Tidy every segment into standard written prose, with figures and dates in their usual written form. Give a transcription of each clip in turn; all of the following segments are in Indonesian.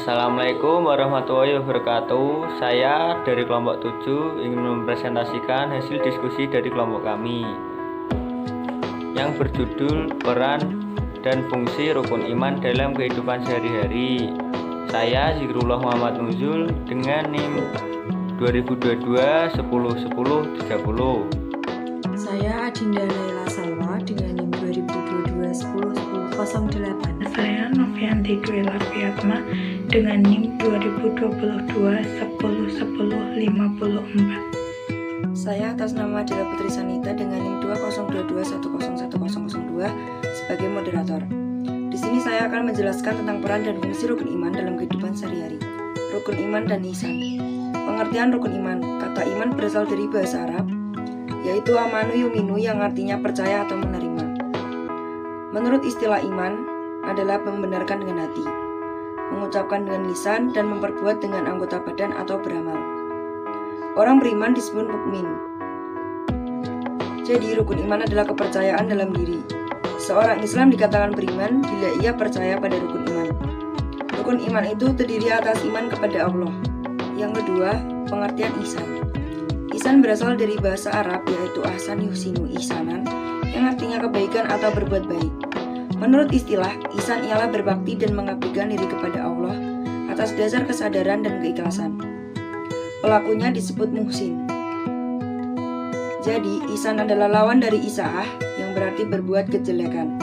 Assalamualaikum warahmatullahi wabarakatuh. Saya dari kelompok 7 ingin mempresentasikan hasil diskusi dari kelompok kami yang berjudul peran dan fungsi rukun iman dalam kehidupan sehari-hari. Saya Zikrullah Muhammad Nuzul dengan NIM 2022 10 10 30. Saya Adinda Laila Salwa dengan NIM 2022 10 10 08. Saya Novianti Gwila Piatma dengan NIM 2022 10 10 54. Saya atas nama Dela Putri Sanita dengan NIM 2022 101002 sebagai moderator. Di sini saya akan menjelaskan tentang peran dan fungsi rukun iman dalam kehidupan sehari-hari. Rukun iman dan ihsan. Pengertian rukun iman. Kata iman berasal dari bahasa Arab, yaitu amanu yuminu yang artinya percaya atau menerima. Menurut istilah iman adalah membenarkan dengan hati, mengucapkan dengan lisan, dan memperbuat dengan anggota badan atau beramal. Orang beriman disebut mukmin. Jadi rukun iman adalah kepercayaan dalam diri. Seorang Islam dikatakan beriman bila ia percaya pada rukun iman. Rukun iman itu terdiri atas iman kepada Allah. Yang kedua, pengertian ihsan. Ihsan berasal dari bahasa Arab yaitu ahsan yuhsinu ihsanan yang artinya kebaikan atau berbuat baik. Menurut istilah, ihsan ialah berbakti dan mengabdikan diri kepada Allah atas dasar kesadaran dan keikhlasan. Pelakunya disebut muhsin. Jadi, ihsan adalah lawan dari isaah yang berarti berbuat kejelekan.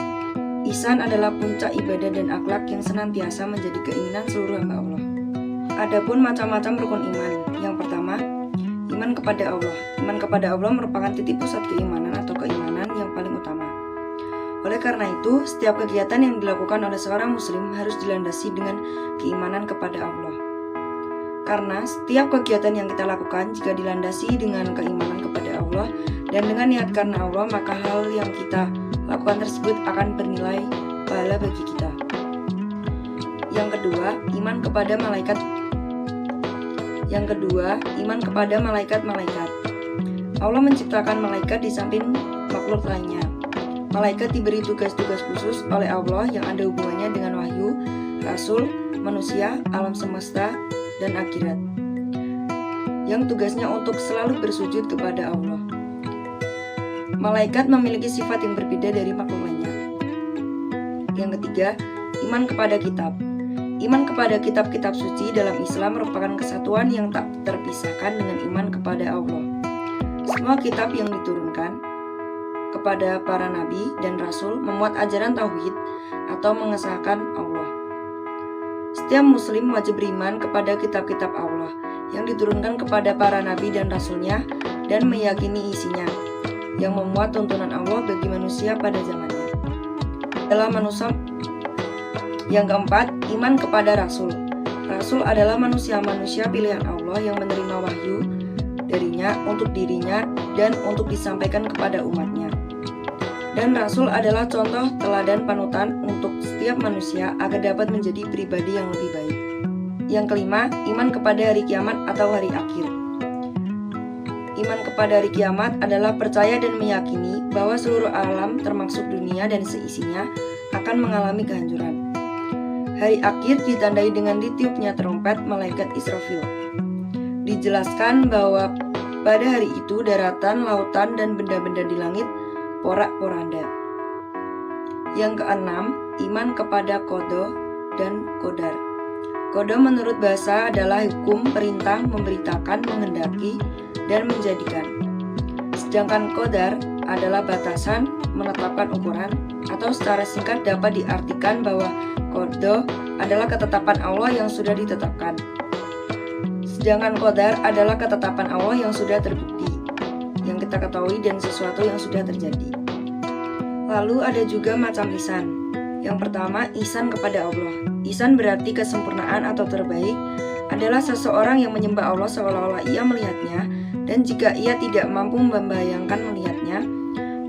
Ihsan adalah puncak ibadah dan akhlak yang senantiasa menjadi keinginan seluruh hamba Allah. Adapun macam-macam rukun iman. Yang pertama, iman kepada Allah. Iman kepada Allah merupakan titik pusat keimanan atau keimanan yang paling utama. Oleh karena itu, setiap kegiatan yang dilakukan oleh seorang muslim harus dilandasi dengan keimanan kepada Allah. Karena setiap kegiatan yang kita lakukan jika dilandasi dengan keimanan kepada Allah dan dengan niat karena Allah, maka hal yang kita lakukan tersebut akan bernilai pahala bagi kita. Yang kedua, iman kepada malaikat. Malaikat. Allah menciptakan malaikat di samping makhluk lainnya. Malaikat diberi tugas-tugas khusus oleh Allah yang ada hubungannya dengan wahyu, rasul, manusia, alam semesta, dan akhirat, yang tugasnya untuk selalu bersujud kepada Allah. Malaikat memiliki sifat yang berbeda dari makhluk lainnya. Yang ketiga, iman kepada kitab. Iman kepada kitab-kitab suci dalam Islam merupakan kesatuan yang tak terpisahkan dengan iman kepada Allah. Semua kitab yang diturunkan kepada para nabi dan rasul memuat ajaran tauhid atau mengesahkan Allah. Setiap muslim wajib beriman kepada kitab-kitab Allah yang diturunkan kepada para nabi dan rasulnya dan meyakini isinya yang memuat tuntunan Allah bagi manusia pada zamannya. Yang keempat, iman kepada rasul. Rasul adalah manusia-manusia pilihan Allah yang menerima wahyu darinya untuk dirinya dan untuk disampaikan kepada umatnya. Dan Rasul adalah contoh teladan panutan untuk setiap manusia agar dapat menjadi pribadi yang lebih baik. Yang kelima, iman kepada hari kiamat atau hari akhir. Iman kepada hari kiamat adalah percaya dan meyakini bahwa seluruh alam termasuk dunia dan seisinya akan mengalami kehancuran. Hari akhir ditandai dengan ditiupnya trompet malaikat Israfil. Dijelaskan bahwa pada hari itu daratan, lautan, dan benda-benda di langit porak-poranda. Yang keenam, iman kepada qada dan qadar. Qada menurut bahasa adalah hukum, perintah, memberitakan, menghendaki, dan menjadikan. Sedangkan qadar adalah batasan, menetapkan ukuran, atau secara singkat dapat diartikan bahwa qada adalah ketetapan Allah yang sudah ditetapkan. Sedangkan qadar adalah ketetapan Allah yang sudah terbukti, yang kita ketahui dan sesuatu yang sudah terjadi. Lalu ada juga macam ihsan. Yang pertama, ihsan kepada Allah. Ihsan berarti kesempurnaan atau terbaik adalah seseorang yang menyembah Allah seolah-olah ia melihatnya, dan jika ia tidak mampu membayangkan melihatnya,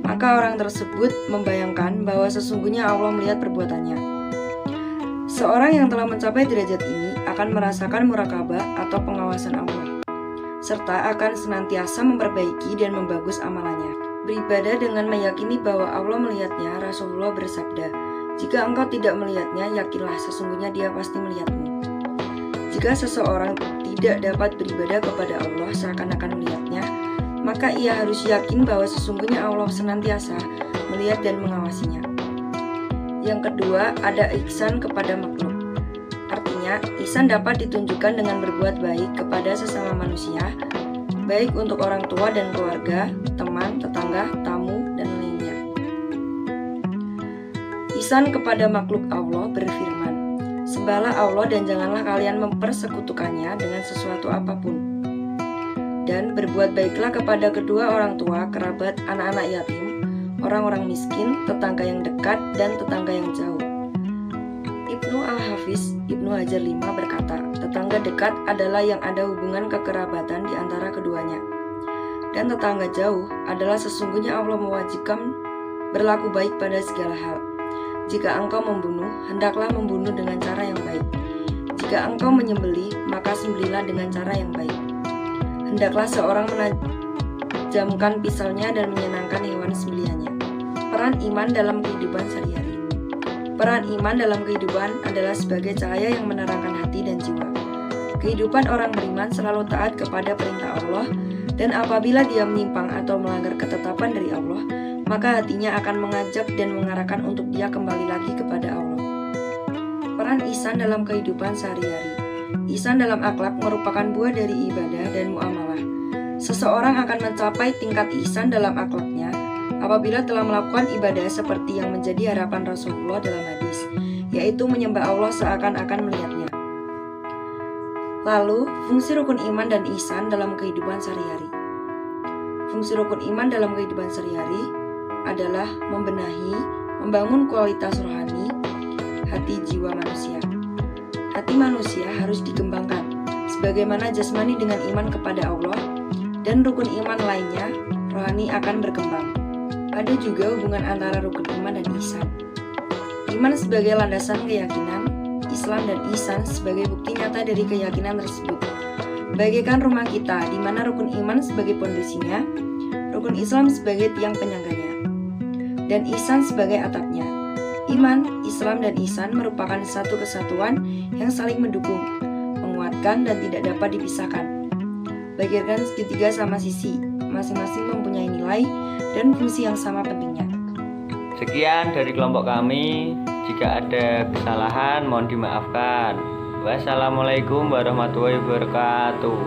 maka orang tersebut membayangkan bahwa sesungguhnya Allah melihat perbuatannya. Seorang yang telah mencapai derajat ini akan merasakan murakabah atau pengawasan Allah, serta akan senantiasa memperbaiki dan membagus amalannya. Beribadah dengan meyakini bahwa Allah melihatnya. Rasulullah bersabda, "Jika engkau tidak melihatnya, yakinlah sesungguhnya Dia pasti melihatmu." Jika seseorang tidak dapat beribadah kepada Allah seakan-akan melihatnya, maka ia harus yakin bahwa sesungguhnya Allah senantiasa melihat dan mengawasinya. Yang kedua, ada ihsan kepada makhluk. Artinya, ihsan dapat ditunjukkan dengan berbuat baik kepada sesama manusia, baik untuk orang tua dan keluarga, teman, tetangga, tamu, dan lainnya. Ihsan kepada makhluk Allah berfirman, "Sembahlah Allah dan janganlah kalian mempersekutukannya dengan sesuatu apapun. Dan berbuat baiklah kepada kedua orang tua, kerabat, anak-anak yatim, orang-orang miskin, tetangga yang dekat, dan tetangga yang jauh." Ibnu Al-Hafiz Ibnu Hajar 5 berkata, tetangga dekat adalah yang ada hubungan kekerabatan di antara keduanya. Dan tetangga jauh adalah sesungguhnya Allah mewajibkan berlaku baik pada segala hal. Jika engkau membunuh, hendaklah membunuh dengan cara yang baik. Jika engkau menyembelih, maka sembelihlah dengan cara yang baik. Hendaklah seorang menajamkan pisaunya dan menyenangkan hewan sembelihannya. Peran iman dalam kehidupan sehari-hari. Peran iman dalam kehidupan adalah sebagai cahaya yang menerangkan hati dan jiwa. Kehidupan orang beriman selalu taat kepada perintah Allah, dan apabila dia menyimpang atau melanggar ketetapan dari Allah, maka hatinya akan mengajak dan mengarahkan untuk dia kembali lagi kepada Allah. Peran ihsan dalam kehidupan sehari-hari. Ihsan dalam akhlak merupakan buah dari ibadah dan muamalah. Seseorang akan mencapai tingkat ihsan dalam akhlaknya apabila telah melakukan ibadah seperti yang menjadi harapan Rasulullah dalam hadis, yaitu menyembah Allah seakan-akan melihatnya. Lalu, fungsi rukun iman dan ihsan dalam kehidupan sehari-hari. Fungsi rukun iman dalam kehidupan sehari-hari adalah membangun kualitas rohani, hati jiwa manusia. Hati manusia harus dikembangkan, sebagaimana jasmani dengan iman kepada Allah, dan rukun iman lainnya, rohani akan berkembang. Ada juga hubungan antara rukun iman dan ihsan. Iman sebagai landasan keyakinan, Islam dan ihsan sebagai bukti nyata dari keyakinan tersebut. Bagaikan rumah kita, di mana rukun iman sebagai pondasinya, rukun Islam sebagai tiang penyangganya, dan ihsan sebagai atapnya. Iman, Islam, dan ihsan merupakan satu kesatuan yang saling mendukung, menguatkan, dan tidak dapat dipisahkan. Bagaikan segitiga sama sisi, masing-masing mempunyai nilai dan fungsi yang sama pentingnya. Sekian dari kelompok kami. Jika ada kesalahan mohon dimaafkan. Wassalamualaikum warahmatullahi wabarakatuh.